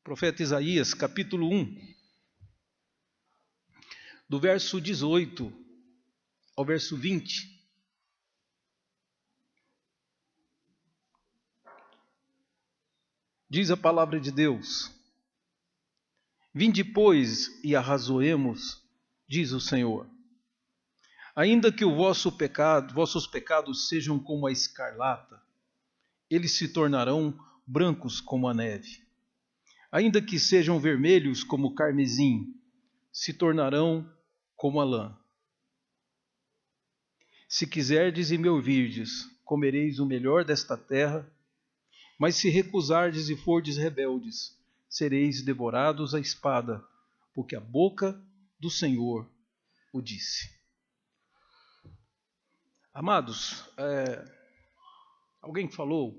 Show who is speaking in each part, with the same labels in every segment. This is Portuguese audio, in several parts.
Speaker 1: Profeta Isaías, capítulo 1, do verso 18 ao verso 20. Diz a palavra de Deus: Vinde, pois, e arrazoemos, diz o Senhor. Ainda que vossos pecados sejam como a escarlata, eles se tornarão brancos como a neve. Ainda que sejam vermelhos como o carmesim, se tornarão como a lã. Se quiserdes e me ouvirdes, comereis o melhor desta terra, mas se recusardes e fordes rebeldes, sereis devorados à espada, porque a boca do Senhor o disse. Amados, alguém falou,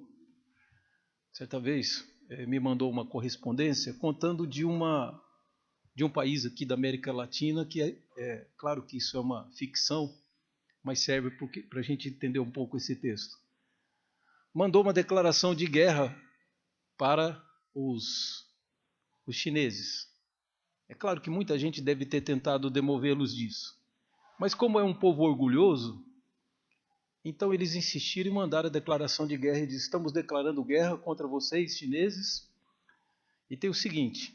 Speaker 1: certa vez, me mandou uma correspondência contando de um país aqui da América Latina, que claro que isso é uma ficção, mas serve para a gente entender um pouco esse texto. Mandou uma declaração de guerra para os chineses. É claro que muita gente deve ter tentado demovê-los disso, mas como é um povo orgulhoso, então eles insistiram e mandaram a declaração de guerra e disseram: estamos declarando guerra contra vocês, chineses, e tem o seguinte: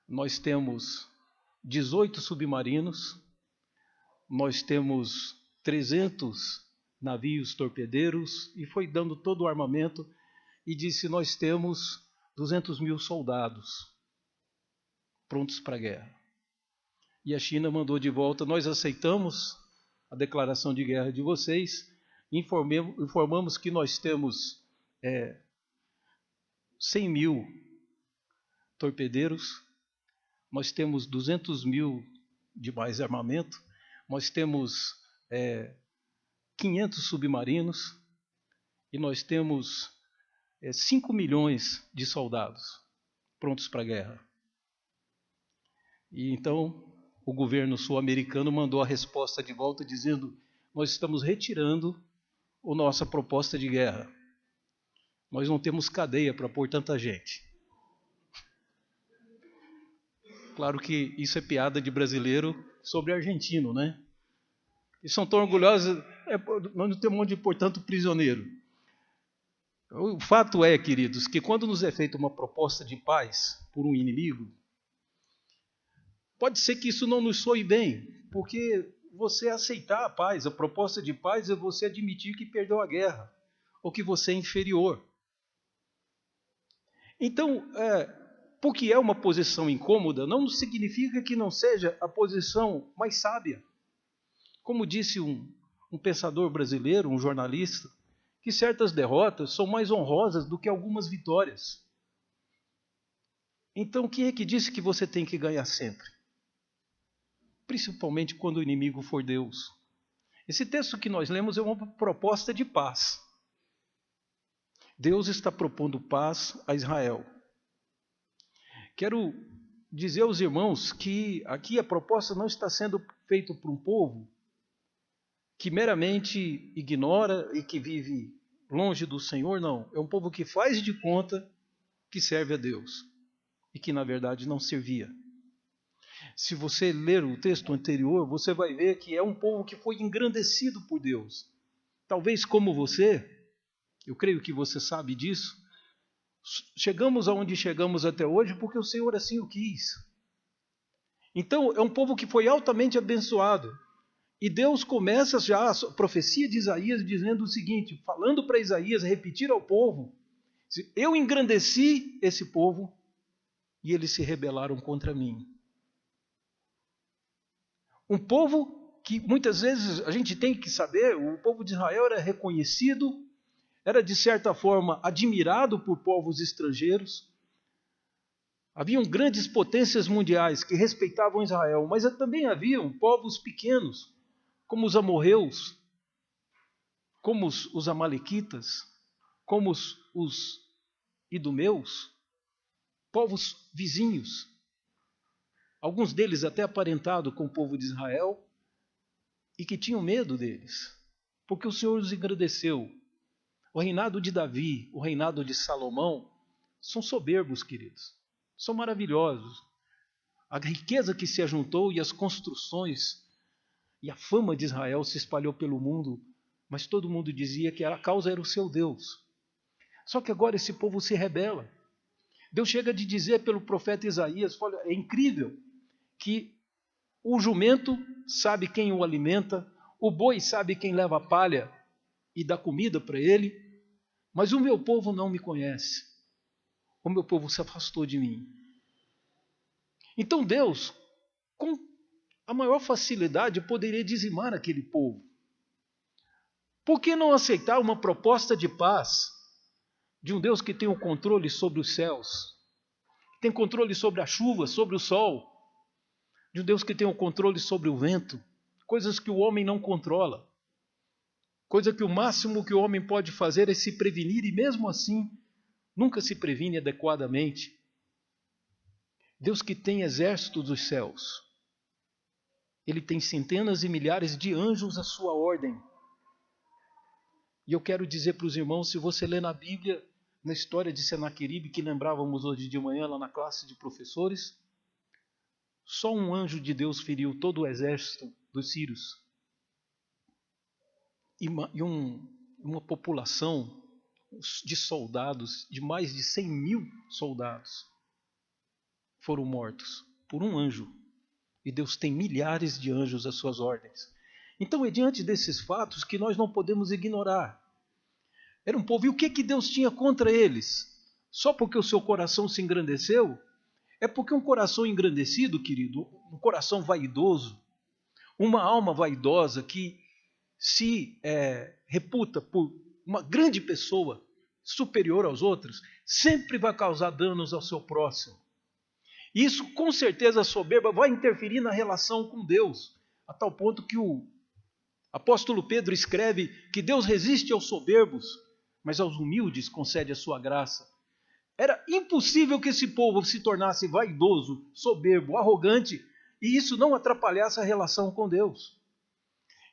Speaker 1: nós temos 18 submarinos, nós temos 300 navios torpedeiros, e foi dando todo o armamento, e disse: nós temos 200 mil soldados prontos para a guerra. E a China mandou de volta: nós aceitamos a declaração de guerra de vocês, informamos que nós temos 100 mil torpedeiros, nós temos 200 mil de mais armamento, nós temos 500 submarinos e nós temos 5 milhões de soldados prontos para a guerra. E então o governo sul-americano mandou a resposta de volta dizendo: nós estamos retirando a nossa proposta de guerra. Nós não temos cadeia para pôr tanta gente. Claro que isso é piada de brasileiro sobre argentino, né? E são tão orgulhosos, nós não temos onde pôr tanto prisioneiro. O fato é, queridos, que quando nos é feita uma proposta de paz por um inimigo, pode ser que isso não nos soe bem, porque você aceitar a paz, a proposta de paz, é você admitir que perdeu a guerra, ou que você é inferior. Então, porque é uma posição incômoda, não significa que não seja a posição mais sábia. Como disse um pensador brasileiro, um jornalista, que certas derrotas são mais honrosas do que algumas vitórias. Então, quem é que disse que você tem que ganhar sempre? Principalmente quando o inimigo for Deus. Esse texto que nós lemos é uma proposta de paz. Deus está propondo paz a Israel. Quero dizer aos irmãos que aqui a proposta não está sendo feita por um povo que meramente ignora e que vive longe do Senhor, não. É um povo que faz de conta que serve a Deus e que na verdade não servia. Se você ler o texto anterior, você vai ver que é um povo que foi engrandecido por Deus. Talvez como você, eu creio que você sabe disso, chegamos aonde chegamos até hoje porque o Senhor assim o quis. Então, é um povo que foi altamente abençoado. E Deus começa já a profecia de Isaías dizendo o seguinte, falando para Isaías repetir ao povo: eu engrandeci esse povo e eles se rebelaram contra mim. Um povo que muitas vezes a gente tem que saber, o povo de Israel era reconhecido, era de certa forma admirado por povos estrangeiros. Haviam grandes potências mundiais que respeitavam Israel, mas também haviam povos pequenos, como os amorreus, como os amalequitas, como os idumeus, povos vizinhos. Alguns deles até aparentados com o povo de Israel e que tinham medo deles, porque o Senhor os engrandeceu. O reinado de Davi, o reinado de Salomão, são soberbos, queridos. são maravilhosos. A riqueza que se ajuntou e as construções e a fama de Israel se espalhou pelo mundo, mas todo mundo dizia que a causa era o seu Deus. Só que agora esse povo se rebela. Deus chega de dizer pelo profeta Isaías, olha, é incrível que o jumento sabe quem o alimenta, o boi sabe quem leva a palha e dá comida para ele, mas o meu povo não me conhece. O meu povo se afastou de mim. Então Deus, com a maior facilidade, poderia dizimar aquele povo. Por que não aceitar uma proposta de paz de um Deus que tem o controle sobre os céus, que tem controle sobre a chuva, sobre o sol, de um Deus que tem o controle sobre o vento, coisas que o homem não controla, coisa que o máximo que o homem pode fazer é se prevenir, e mesmo assim nunca se previne adequadamente. Deus que tem exército dos céus, Ele tem centenas e milhares de anjos à sua ordem. E eu quero dizer para os irmãos, se você ler na Bíblia, na história de Senaqueribe, que lembrávamos hoje de manhã lá na classe de professores, só um anjo de Deus feriu todo o exército dos sírios. E uma população de soldados, de mais de 100 mil soldados, foram mortos por um anjo. E Deus tem milhares de anjos às suas ordens. Então é diante desses fatos que nós não podemos ignorar. Era um povo, e o que Deus tinha contra eles? Só porque o seu coração se engrandeceu? É porque um coração engrandecido, querido, um coração vaidoso, uma alma vaidosa que se reputa por uma grande pessoa superior aos outros, sempre vai causar danos ao seu próximo. Isso, com certeza, a soberba vai interferir na relação com Deus, a tal ponto que o apóstolo Pedro escreve que Deus resiste aos soberbos, mas aos humildes concede a sua graça. Era impossível que esse povo se tornasse vaidoso, soberbo, arrogante, e isso não atrapalhasse a relação com Deus.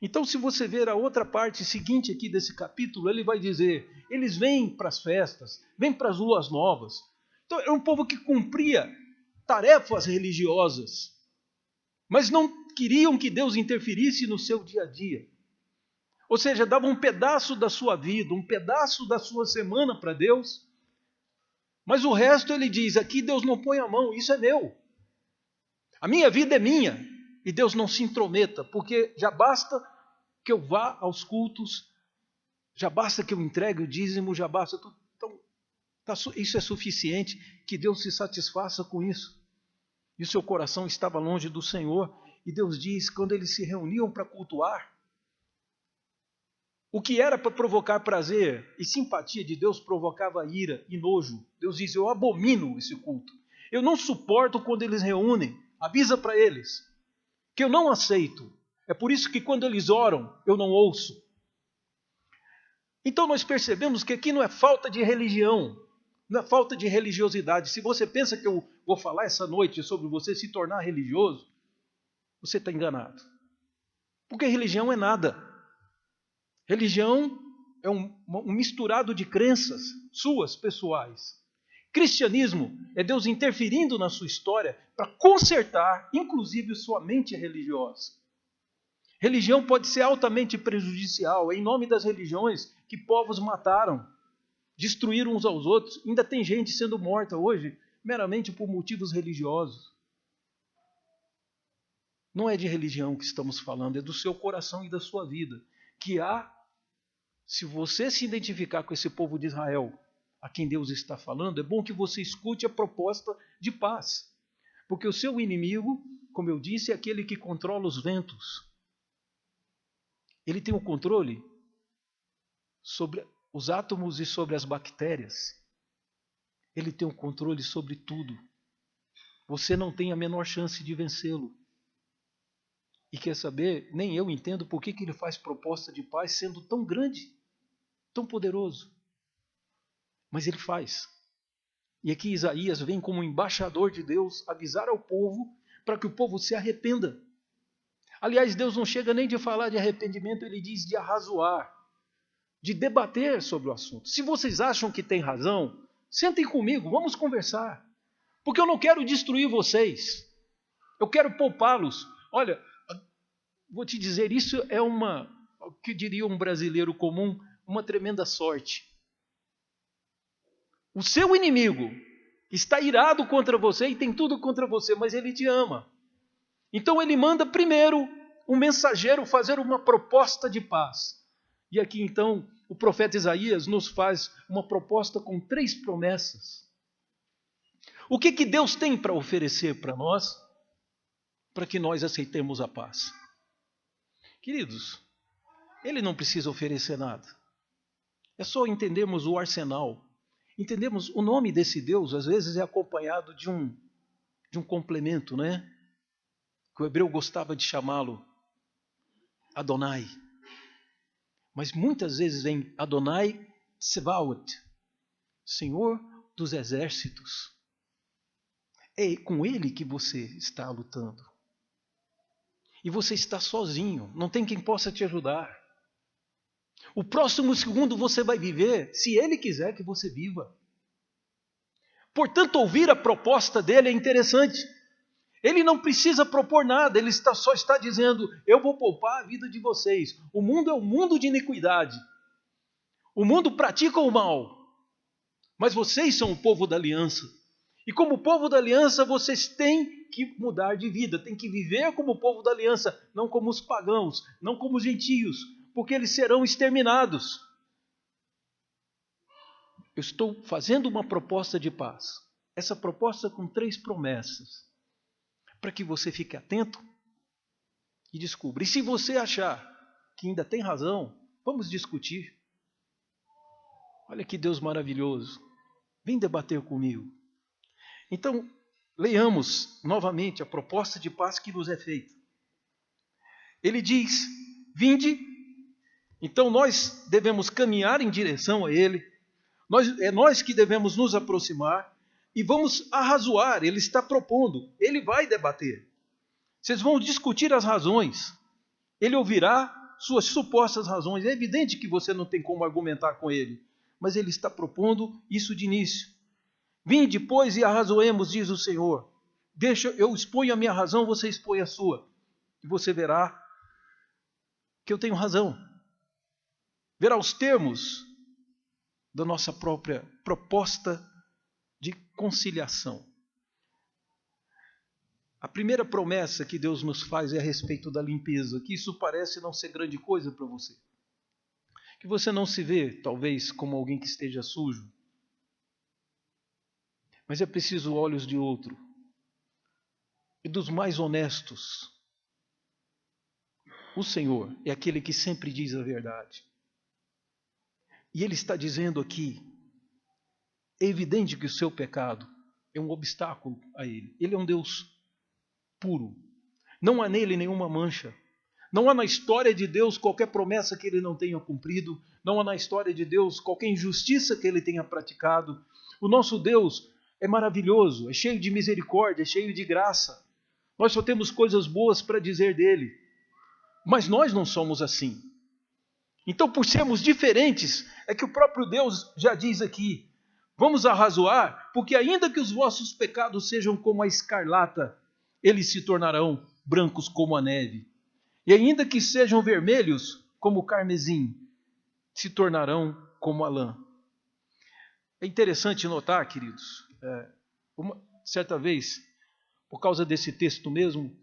Speaker 1: Então, se você ver a outra parte seguinte aqui desse capítulo, ele vai dizer, eles vêm para as festas, vêm para as luas novas. Então, era um povo que cumpria tarefas religiosas, mas não queriam que Deus interferisse no seu dia a dia. Ou seja, dava um pedaço da sua vida, um pedaço da sua semana para Deus, mas o resto ele diz, aqui Deus não põe a mão, isso é meu. A minha vida é minha, e Deus não se intrometa, porque já basta que eu vá aos cultos, já basta que eu entregue o dízimo, já basta tudo. Então, isso é suficiente, que Deus se satisfaça com isso. E o seu coração estava longe do Senhor, e Deus diz, quando eles se reuniam para cultuar, o que era para provocar prazer e simpatia de Deus provocava ira e nojo. Deus diz, eu abomino esse culto. Eu não suporto quando eles reúnem. Avisa para eles que eu não aceito. É por isso que quando eles oram, eu não ouço. Então nós percebemos que aqui não é falta de religião, não é falta de religiosidade. Se você pensa que eu vou falar essa noite sobre você se tornar religioso, você está enganado. Porque religião é nada. Religião é um misturado de crenças suas, pessoais. Cristianismo é Deus interferindo na sua história para consertar, inclusive, sua mente religiosa. Religião pode ser altamente prejudicial. É em nome das religiões que povos mataram, destruíram uns aos outros. Ainda tem gente sendo morta hoje, meramente por motivos religiosos. Não é de religião que estamos falando, é do seu coração e da sua vida. Que se você se identificar com esse povo de Israel, a quem Deus está falando, é bom que você escute a proposta de paz. Porque o seu inimigo, como eu disse, é aquele que controla os ventos. Ele tem o controle sobre os átomos e sobre as bactérias. Ele tem o controle sobre tudo. Você não tem a menor chance de vencê-lo. E quer saber, nem eu entendo por que ele faz proposta de paz sendo tão grande, tão poderoso. Mas ele faz. E aqui Isaías vem como embaixador de Deus avisar ao povo para que o povo se arrependa. Aliás, Deus não chega nem de falar de arrependimento, ele diz de arrazoar, de debater sobre o assunto. Se vocês acham que tem razão, sentem comigo, vamos conversar. Porque eu não quero destruir vocês. Eu quero poupá-los. Olha, vou te dizer, isso é o que diria um brasileiro comum, uma tremenda sorte. O seu inimigo está irado contra você e tem tudo contra você, mas ele te ama. Então ele manda primeiro um mensageiro fazer uma proposta de paz. E aqui então o profeta Isaías nos faz uma proposta com 3 promessas. O que Deus tem para oferecer para nós, para que nós aceitemos a paz? Queridos, Ele não precisa oferecer nada. É só entendermos o arsenal. Entendemos o nome desse Deus, às vezes é acompanhado de um complemento, né? Que o hebreu gostava de chamá-lo Adonai. Mas muitas vezes vem Adonai Tsevaot, Senhor dos exércitos. É com Ele que você está lutando. E você está sozinho, não tem quem possa te ajudar. O próximo segundo você vai viver se Ele quiser que você viva. Portanto, ouvir a proposta dele é interessante. Ele não precisa propor nada, ele só está dizendo, eu vou poupar a vida de vocês. O mundo é um mundo de iniquidade. O mundo pratica o mal. Mas vocês são o povo da aliança. E como povo da aliança, vocês têm que mudar de vida, têm que viver como o povo da aliança, não como os pagãos, não como os gentios, porque eles serão exterminados. Eu estou fazendo uma proposta de paz. Essa proposta com 3 promessas. Para que você fique atento e descubra. E se você achar que ainda tem razão, vamos discutir. Olha que Deus maravilhoso. Vem debater comigo. Então, leiamos novamente a proposta de paz que nos é feita. Ele diz, vinde. Então nós devemos caminhar em direção a Ele. É nós que devemos nos aproximar e vamos arrazoar. Ele está propondo, Ele vai debater. Vocês vão discutir as razões. Ele ouvirá suas supostas razões. É evidente que você não tem como argumentar com Ele, mas Ele está propondo isso de início. Vinde, pois, e arrazoemos, diz o Senhor. Eu exponho a minha razão, você expõe a sua. E você verá que eu tenho razão. Verá os termos da nossa própria proposta de conciliação. A primeira promessa que Deus nos faz é a respeito da limpeza, que isso parece não ser grande coisa para você. Que você não se vê, talvez, como alguém que esteja sujo. Mas é preciso olhos de outro. E dos mais honestos. O Senhor é aquele que sempre diz a verdade. E Ele está dizendo aqui, é evidente que o seu pecado é um obstáculo a Ele. Ele é um Deus puro. Não há nele nenhuma mancha. Não há na história de Deus qualquer promessa que Ele não tenha cumprido. Não há na história de Deus qualquer injustiça que Ele tenha praticado. O nosso Deus é maravilhoso, é cheio de misericórdia, é cheio de graça. Nós só temos coisas boas para dizer dele. Mas nós não somos assim. Então, por sermos diferentes, é que o próprio Deus já diz aqui, vamos arrazoar, porque ainda que os vossos pecados sejam como a escarlata, eles se tornarão brancos como a neve. E ainda que sejam vermelhos como o carmesim, se tornarão como a lã. É interessante notar, queridos, certa vez, por causa desse texto mesmo,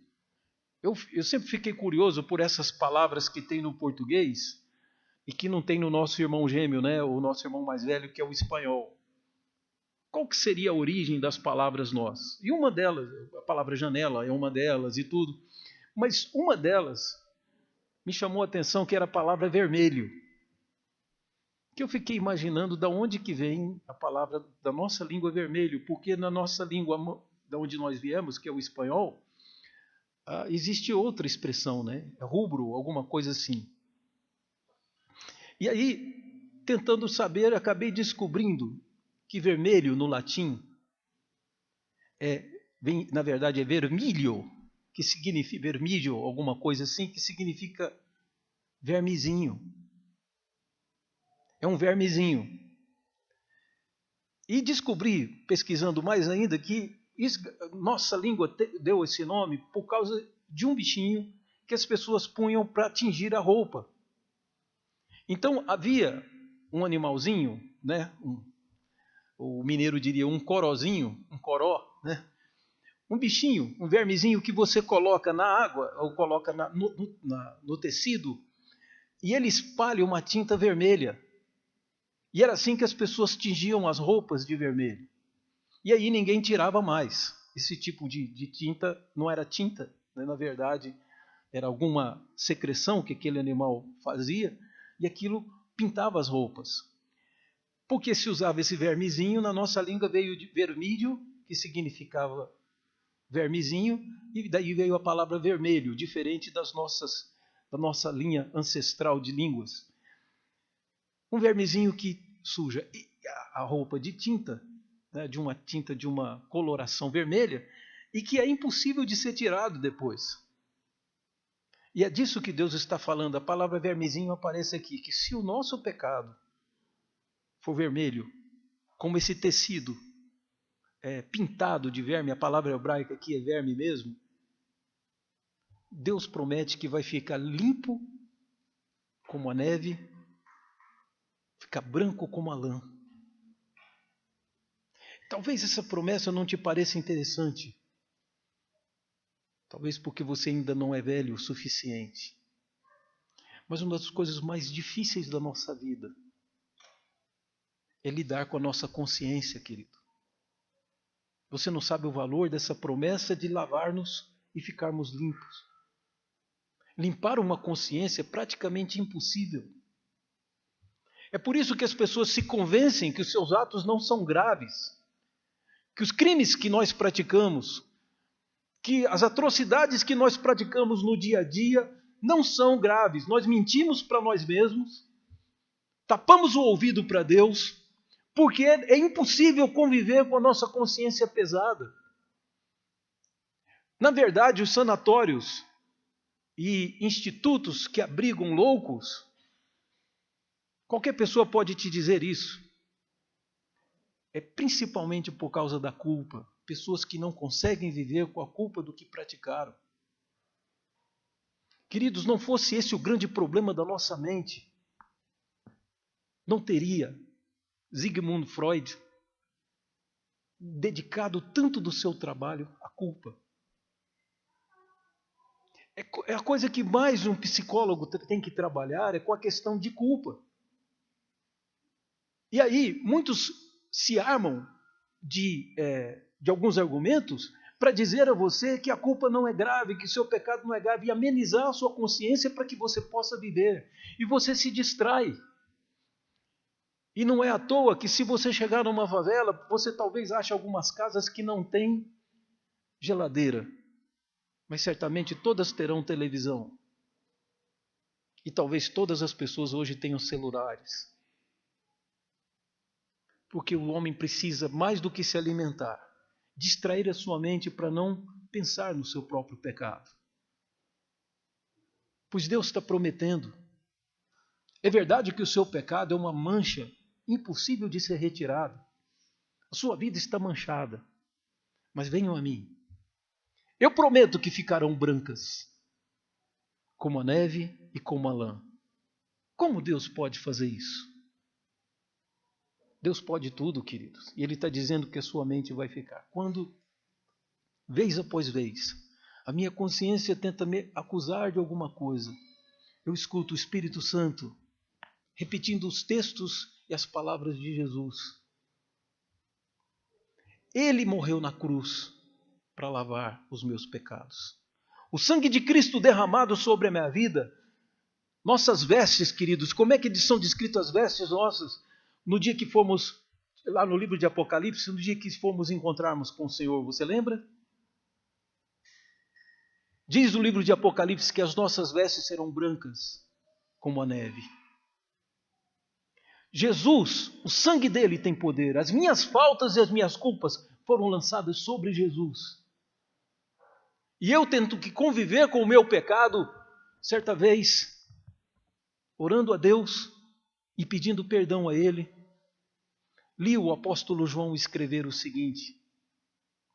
Speaker 1: eu sempre fiquei curioso por essas palavras que tem no português e que não tem no nosso irmão gêmeo, né? O nosso irmão mais velho, que é o espanhol. Qual que seria a origem das palavras nós? E uma delas, a palavra janela é uma delas e tudo, mas uma delas me chamou a atenção, que era a palavra vermelho. Que eu fiquei imaginando de onde que vem a palavra da nossa língua vermelho, porque na nossa língua, de onde nós viemos, que é o espanhol, existe outra expressão, né? Rubro, alguma coisa assim. E aí, tentando saber, acabei descobrindo que vermelho no latim na verdade é vermilho, que significa vermilho, alguma coisa assim, que significa vermezinho. É um vermezinho. E descobri, pesquisando mais ainda, que nossa língua deu esse nome por causa de um bichinho que as pessoas punham para tingir a roupa. Então havia um animalzinho, né? O mineiro diria um corozinho, um coró, né? Um bichinho, um vermezinho que você coloca na água ou coloca no tecido e ele espalha uma tinta vermelha. E era assim que as pessoas tingiam as roupas de vermelho. E aí ninguém tirava mais. Esse tipo de tinta não era tinta, né? Na verdade, era alguma secreção que aquele animal fazia e aquilo pintava as roupas. Porque se usava esse vermezinho, na nossa língua veio de vermídio, que significava vermezinho, e daí veio a palavra vermelho, diferente da nossa linha ancestral de línguas. Um vermezinho que suja a roupa de tinta, né, de uma tinta de uma coloração vermelha, e que é impossível de ser tirado depois. E é disso que Deus está falando. A palavra vermezinho aparece aqui, que se o nosso pecado for vermelho, como esse tecido pintado de verme, a palavra hebraica aqui é verme mesmo, Deus promete que vai ficar limpo como a neve, ficar branco como a lã. Talvez essa promessa não te pareça interessante. Talvez porque você ainda não é velho o suficiente. Mas uma das coisas mais difíceis da nossa vida é lidar com a nossa consciência, querido. Você não sabe o valor dessa promessa de lavar-nos e ficarmos limpos. Limpar uma consciência é praticamente impossível. É por isso que as pessoas se convencem que os seus atos não são graves, que os crimes que nós praticamos, que as atrocidades que nós praticamos no dia a dia não são graves. Nós mentimos para nós mesmos, tapamos o ouvido para Deus, porque é impossível conviver com a nossa consciência pesada. Na verdade, os sanatórios e institutos que abrigam loucos, qualquer pessoa pode te dizer isso. É principalmente por causa da culpa. Pessoas que não conseguem viver com a culpa do que praticaram. Queridos, não fosse esse o grande problema da nossa mente, não teria Sigmund Freud dedicado tanto do seu trabalho à culpa. É a coisa que mais um psicólogo tem que trabalhar, é com a questão de culpa. E aí, muitos se armam de alguns argumentos para dizer a você que a culpa não é grave, que o seu pecado não é grave, e amenizar a sua consciência para que você possa viver. E você se distrai. E não é à toa que se você chegar numa favela, você talvez ache algumas casas que não têm geladeira. Mas certamente todas terão televisão. E talvez todas as pessoas hoje tenham celulares. Porque o homem precisa, mais do que se alimentar, distrair a sua mente para não pensar no seu próprio pecado. Pois Deus está prometendo. É verdade que o seu pecado é uma mancha impossível de ser retirada. A sua vida está manchada. Mas venham a mim. Eu prometo que ficarão brancas, como a neve e como a lã. Como Deus pode fazer isso? Deus pode tudo, queridos. E Ele está dizendo que a sua mente vai ficar. Quando, vez após vez, a minha consciência tenta me acusar de alguma coisa, eu escuto o Espírito Santo repetindo os textos e as palavras de Jesus. Ele morreu na cruz para lavar os meus pecados. O sangue de Cristo derramado sobre a minha vida, nossas vestes, queridos, como é que são descritas as vestes nossas no dia que fomos, lá no livro de Apocalipse, no dia que fomos encontrarmos com o Senhor, você lembra? Diz o livro de Apocalipse que as nossas vestes serão brancas como a neve. Jesus, o sangue dele tem poder. As minhas faltas e as minhas culpas foram lançadas sobre Jesus. E eu tento que conviver com o meu pecado, certa vez, orando a Deus e pedindo perdão a Ele, li o apóstolo João escrever o seguinte: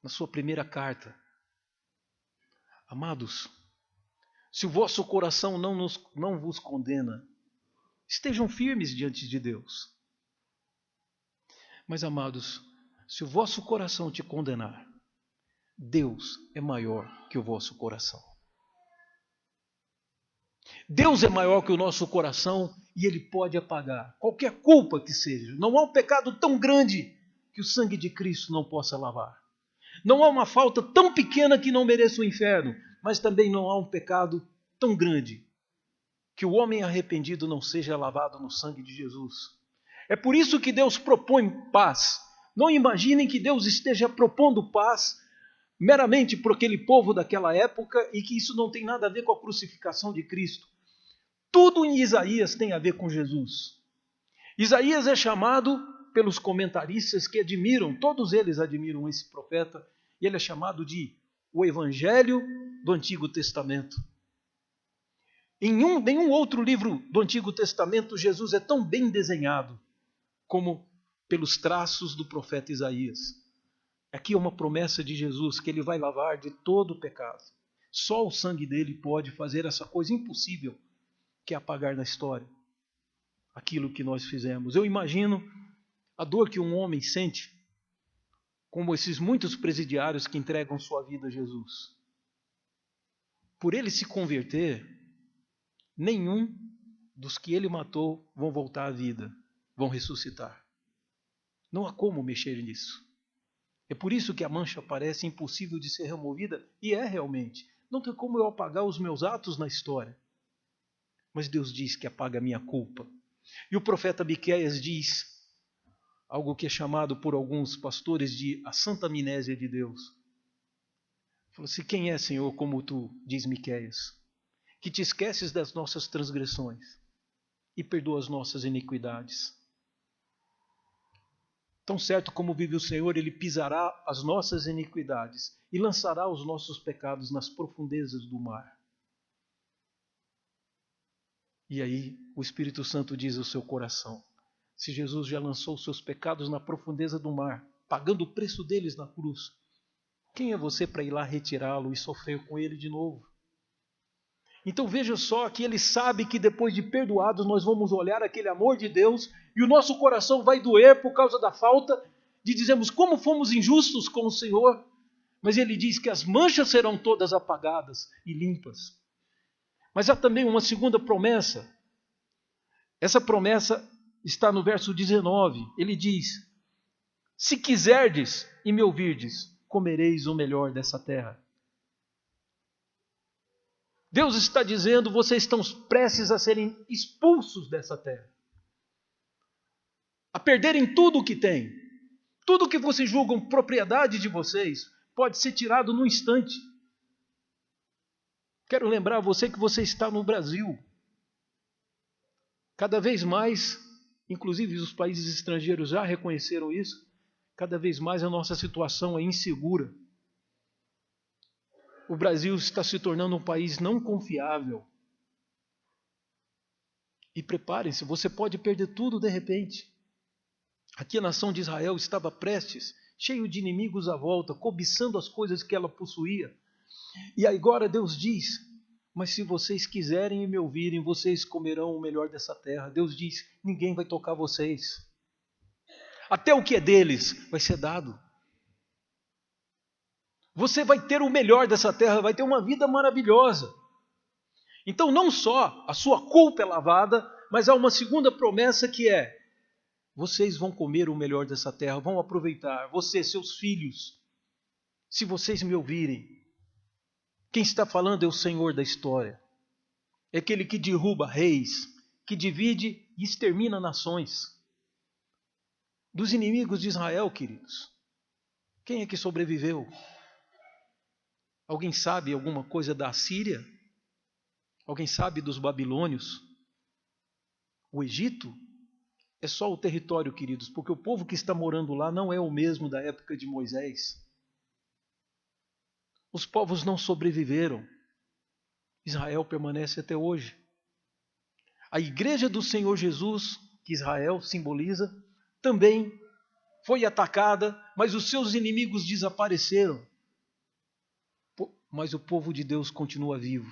Speaker 1: na sua primeira carta: amados, se o vosso coração não vos condena, estejam firmes diante de Deus. Mas, amados, se o vosso coração te condenar, Deus é maior que o vosso coração. Deus é maior que o nosso coração e Ele pode apagar qualquer culpa que seja. Não há um pecado tão grande que o sangue de Cristo não possa lavar. Não há uma falta tão pequena que não mereça o inferno, mas também não há um pecado tão grande que o homem arrependido não seja lavado no sangue de Jesus. É por isso que Deus propõe paz. Não imaginem que Deus esteja propondo paz meramente por aquele povo daquela época e que isso não tem nada a ver com a crucificação de Cristo. Tudo em Isaías tem a ver com Jesus. Isaías é chamado pelos comentaristas que admiram, todos eles admiram esse profeta, e ele é chamado de o Evangelho do Antigo Testamento. Em nenhum outro livro do Antigo Testamento Jesus é tão bem desenhado como pelos traços do profeta Isaías. Aqui é uma promessa de Jesus que ele vai lavar de todo o pecado. Só o sangue dele pode fazer essa coisa impossível que é apagar na história aquilo que nós fizemos. Eu imagino a dor que um homem sente, como esses muitos presidiários que entregam sua vida a Jesus. Por ele se converter, nenhum dos que ele matou vão voltar à vida, vão ressuscitar. Não há como mexer nisso. É por isso que a mancha parece impossível de ser removida, e é realmente. Não tem como eu apagar os meus atos na história. Mas Deus diz que apaga a minha culpa. E o profeta Miqueias diz algo que é chamado por alguns pastores de a santa amnésia de Deus. Falou assim: quem é, Senhor, como tu, diz Miqueias, que te esqueces das nossas transgressões e perdoa as nossas iniquidades? Tão certo como vive o Senhor, Ele pisará as nossas iniquidades e lançará os nossos pecados nas profundezas do mar. E aí o Espírito Santo diz ao seu coração: se Jesus já lançou os seus pecados na profundeza do mar, pagando o preço deles na cruz, quem é você para ir lá retirá-lo e sofrer com ele de novo? Então veja só que ele sabe que depois de perdoados nós vamos olhar aquele amor de Deus e o nosso coração vai doer por causa da falta de dizermos como fomos injustos com o Senhor. Mas ele diz que as manchas serão todas apagadas e limpas. Mas há também uma segunda promessa. Essa promessa está no verso 19. Ele diz: se quiserdes e me ouvirdes, comereis o melhor dessa terra. Deus está dizendo: vocês estão prestes a serem expulsos dessa terra, a perderem tudo o que têm. Tudo o que vocês julgam propriedade de vocês pode ser tirado num instante. Quero lembrar você que você está no Brasil. Cada vez mais, inclusive os países estrangeiros já reconheceram isso, cada vez mais a nossa situação é insegura. O Brasil está se tornando um país não confiável. E preparem-se, você pode perder tudo de repente. Aqui a nação de Israel estava prestes, cheio de inimigos à volta, cobiçando as coisas que ela possuía. E agora Deus diz: mas se vocês quiserem e me ouvirem, vocês comerão o melhor dessa terra. Deus diz: ninguém vai tocar vocês. Até o que é deles vai ser dado. Você vai ter o melhor dessa terra, vai ter uma vida maravilhosa. Então não só a sua culpa é lavada, mas há uma segunda promessa que é: vocês vão comer o melhor dessa terra, vão aproveitar, você, seus filhos, se vocês me ouvirem. Quem está falando é o Senhor da história. É aquele que derruba reis, que divide e extermina nações. Dos inimigos de Israel, queridos, quem é que sobreviveu? Alguém sabe alguma coisa da Assíria? Alguém sabe dos babilônios? O Egito? É só o território, queridos, porque o povo que está morando lá não é o mesmo da época de Moisés. Os povos não sobreviveram. Israel permanece até hoje. A igreja do Senhor Jesus, que Israel simboliza, também foi atacada, mas os seus inimigos desapareceram. Mas o povo de Deus continua vivo.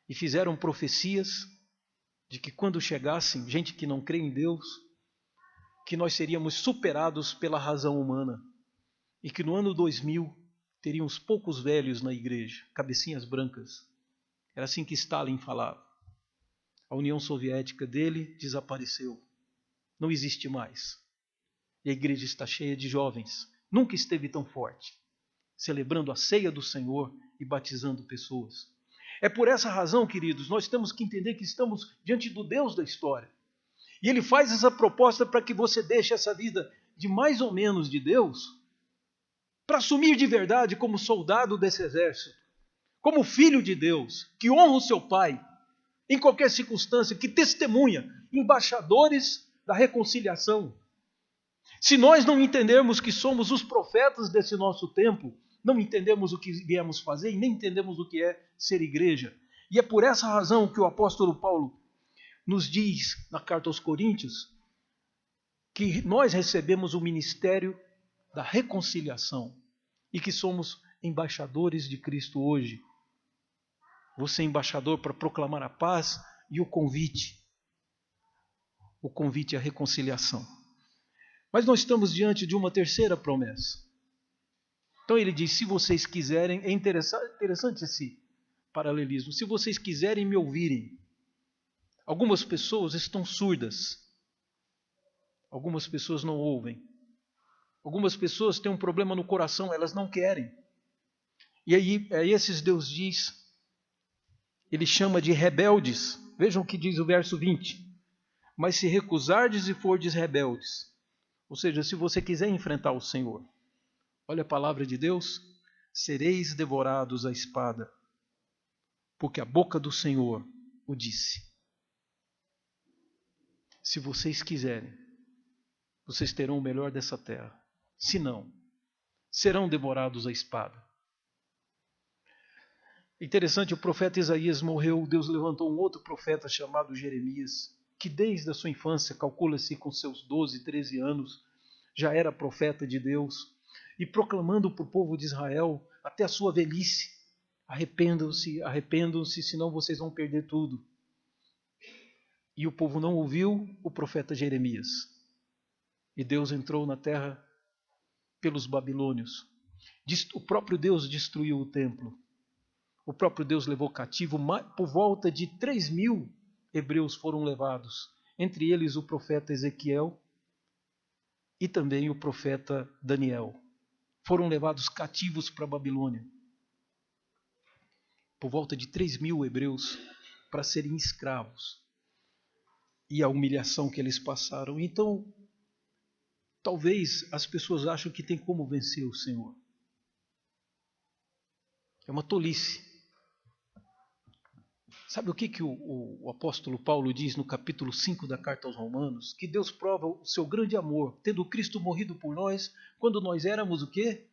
Speaker 1: E fizeram profecias de que quando chegassem gente que não crê em Deus, que nós seríamos superados pela razão humana. E que no ano 2000 teríamos poucos velhos na igreja, cabecinhas brancas. Era assim que Stalin falava. A União Soviética dele desapareceu. Não existe mais. E a igreja está cheia de jovens. Nunca esteve tão forte, celebrando a ceia do Senhor e batizando pessoas. É por essa razão, queridos, nós temos que entender que estamos diante do Deus da história. E Ele faz essa proposta para que você deixe essa vida de mais ou menos de Deus, para assumir de verdade como soldado desse exército, como filho de Deus, que honra o seu pai, em qualquer circunstância, que testemunha, embaixadores da reconciliação. Se nós não entendermos que somos os profetas desse nosso tempo, não entendemos o que viemos fazer e nem entendemos o que é ser igreja. E é por essa razão que o apóstolo Paulo nos diz na carta aos Coríntios que nós recebemos o ministério da reconciliação e que somos embaixadores de Cristo hoje. Você é embaixador para proclamar a paz e o convite à reconciliação. Mas nós estamos diante de uma terceira promessa. Então ele diz, se vocês quiserem, é interessante esse paralelismo, se vocês quiserem me ouvirem. Algumas pessoas estão surdas. Algumas pessoas não ouvem. Algumas pessoas têm um problema no coração, elas não querem. E aí, esses Deus diz, ele chama de rebeldes. Vejam o que diz o verso 20. Mas se recusardes e fordes rebeldes, ou seja, se você quiser enfrentar o Senhor, olha a palavra de Deus, sereis devorados à espada, porque a boca do Senhor o disse. Se vocês quiserem, vocês terão o melhor dessa terra. Se não, serão devorados à espada. Interessante, o profeta Isaías morreu, Deus levantou um outro profeta chamado Jeremias, que desde a sua infância, calcula-se com seus 12, 13 anos, já era profeta de Deus, e proclamando para o povo de Israel, até a sua velhice, arrependam-se, senão vocês vão perder tudo. E o povo não ouviu o profeta Jeremias. E Deus entrou na terra pelos babilônios. O próprio Deus destruiu o templo. O próprio Deus levou cativo, por volta de 3.000 hebreus foram levados, entre eles o profeta Ezequiel e também o profeta Daniel. Foram levados cativos para a Babilônia. Por volta de 3.000 hebreus para serem escravos. E a humilhação que eles passaram. Então, talvez as pessoas acham que tem como vencer o Senhor. É uma tolice. Sabe o que o apóstolo Paulo diz no capítulo 5 da carta aos Romanos? Que Deus prova o seu grande amor, tendo Cristo morrido por nós, quando nós éramos o quê?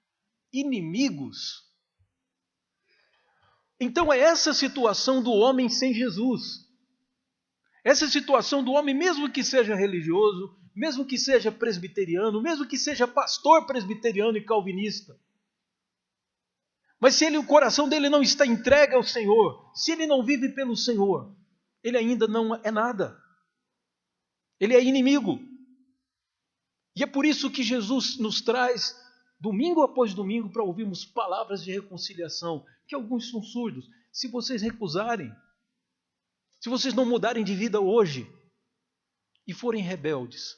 Speaker 1: Inimigos. Então é essa situação do homem sem Jesus. Essa situação do homem, mesmo que seja religioso, mesmo que seja presbiteriano, mesmo que seja pastor presbiteriano e calvinista. Mas se o coração dele não está entregue ao Senhor, se ele não vive pelo Senhor, ele ainda não é nada. Ele é inimigo. E é por isso que Jesus nos traz, domingo após domingo, para ouvirmos palavras de reconciliação, que alguns são surdos. Se vocês recusarem, se vocês não mudarem de vida hoje e forem rebeldes,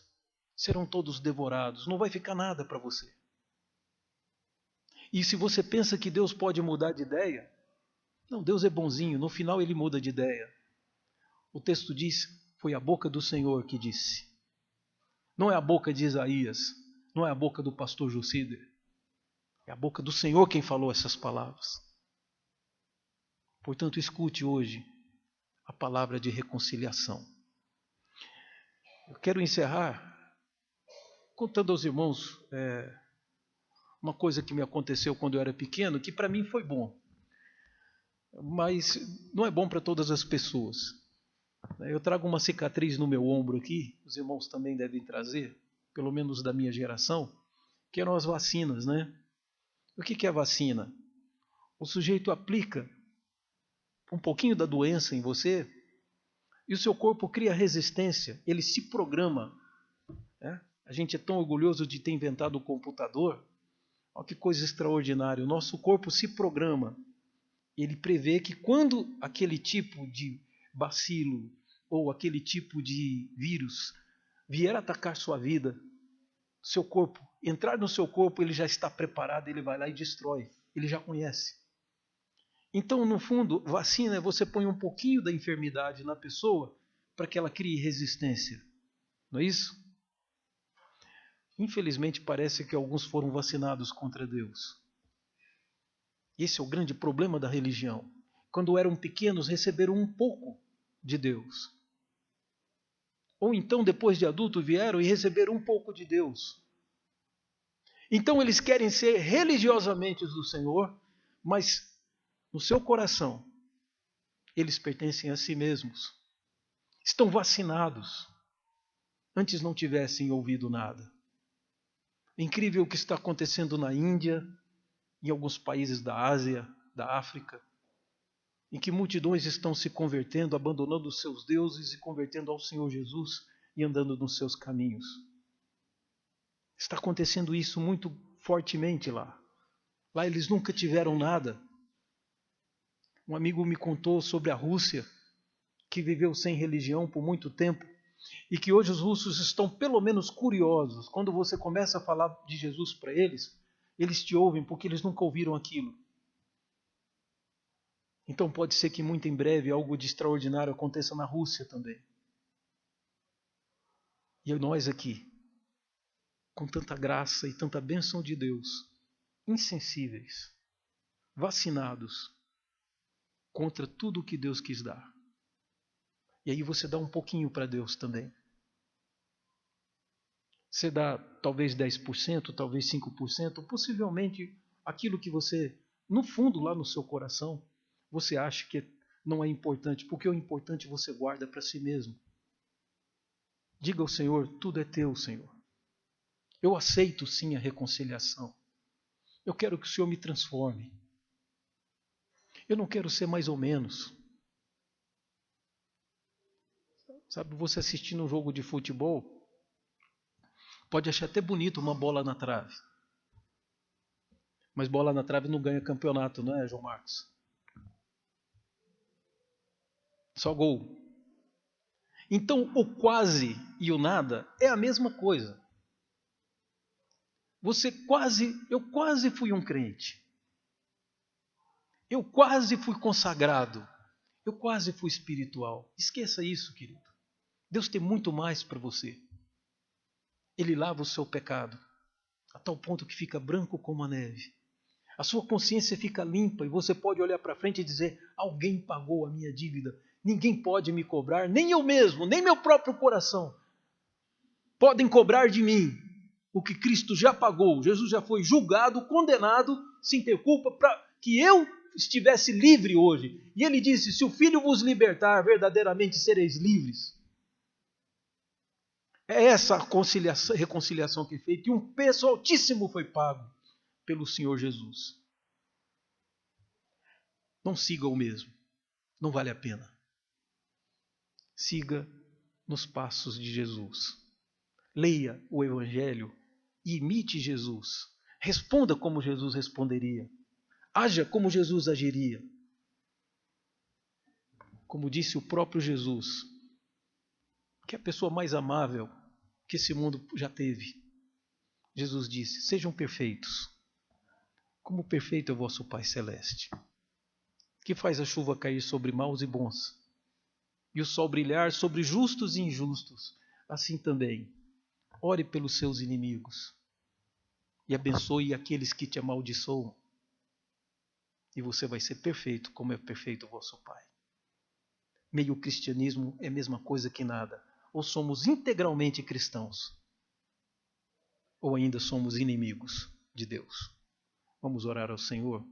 Speaker 1: serão todos devorados, não vai ficar nada para você. E se você pensa que Deus pode mudar de ideia, não, Deus é bonzinho, no final ele muda de ideia. O texto diz, foi a boca do Senhor que disse. Não é a boca de Isaías, não é a boca do pastor Jucider, é a boca do Senhor quem falou essas palavras. Portanto, escute hoje a palavra de reconciliação. Eu quero encerrar contando aos irmãos uma coisa que me aconteceu quando eu era pequeno, que para mim foi bom, mas não é bom para todas as pessoas. Eu trago uma cicatriz no meu ombro aqui, os irmãos também devem trazer, pelo menos da minha geração, que eram as vacinas, né? O que é a vacina? O sujeito aplica um pouquinho da doença em você e o seu corpo cria resistência, ele se programa. Né? A gente é tão orgulhoso de ter inventado o computador. Olha que coisa extraordinária. O nosso corpo se programa. Ele prevê que quando aquele tipo de bacilo ou aquele tipo de vírus vier atacar sua vida, seu corpo, entrar no seu corpo, ele já está preparado, ele vai lá e destrói. Ele já conhece. Então, no fundo, vacina é você põe um pouquinho da enfermidade na pessoa para que ela crie resistência. Não é isso? Infelizmente, parece que alguns foram vacinados contra Deus. Esse é o grande problema da religião. Quando eram pequenos, receberam um pouco de Deus. Ou então, depois de adulto, vieram e receberam um pouco de Deus. Então, eles querem ser religiosamente do Senhor, mas no seu coração, eles pertencem a si mesmos. Estão vacinados. Antes não tivessem ouvido nada. É incrível o que está acontecendo na Índia, em alguns países da Ásia, da África, em que multidões estão se convertendo, abandonando os seus deuses e convertendo ao Senhor Jesus e andando nos seus caminhos. Está acontecendo isso muito fortemente lá. Lá eles nunca tiveram nada. Um amigo me contou sobre a Rússia, que viveu sem religião por muito tempo, e que hoje os russos estão pelo menos curiosos. Quando você começa a falar de Jesus para eles, eles te ouvem porque eles nunca ouviram aquilo. Então pode ser que muito em breve algo de extraordinário aconteça na Rússia também. E nós aqui, com tanta graça e tanta bênção de Deus, insensíveis, vacinados contra tudo o que Deus quis dar. E aí você dá um pouquinho para Deus também. Você dá talvez 10%, talvez 5%, possivelmente aquilo que você, no fundo, lá no seu coração, você acha que não é importante, porque o importante você guarda para si mesmo. Diga ao Senhor, tudo é teu, Senhor. Eu aceito sim a reconciliação. Eu quero que o Senhor me transforme. Eu não quero ser mais ou menos. Sabe, você assistindo um jogo de futebol, pode achar até bonito uma bola na trave. Mas bola na trave não ganha campeonato, não é, João Marcos? Só gol. Então, o quase e o nada é a mesma coisa. Eu quase fui um crente. Eu quase fui consagrado. Eu quase fui espiritual. Esqueça isso, querido. Deus tem muito mais para você. Ele lava o seu pecado, a tal ponto que fica branco como a neve. A sua consciência fica limpa e você pode olhar para frente e dizer, alguém pagou a minha dívida. Ninguém pode me cobrar, nem eu mesmo, nem meu próprio coração. Podem cobrar de mim o que Cristo já pagou. Jesus já foi julgado, condenado, sem ter culpa, para que eu estivesse livre hoje. E ele disse, se o Filho vos libertar, verdadeiramente sereis livres. É essa a reconciliação que é feita, e um preço altíssimo foi pago pelo Senhor Jesus. Não siga o mesmo, não vale a pena. Siga nos passos de Jesus. Leia o Evangelho e imite Jesus. Responda como Jesus responderia. Haja como Jesus agiria. Como disse o próprio Jesus, que é a pessoa mais amável que esse mundo já teve. Jesus disse, sejam perfeitos, como perfeito é o vosso Pai Celeste, que faz a chuva cair sobre maus e bons, e o sol brilhar sobre justos e injustos. Assim também, ore pelos seus inimigos, e abençoe aqueles que te amaldiçoam, e você vai ser perfeito, como é perfeito o vosso Pai. Meio cristianismo é a mesma coisa que nada. Ou somos integralmente cristãos, ou ainda somos inimigos de Deus. Vamos orar ao Senhor.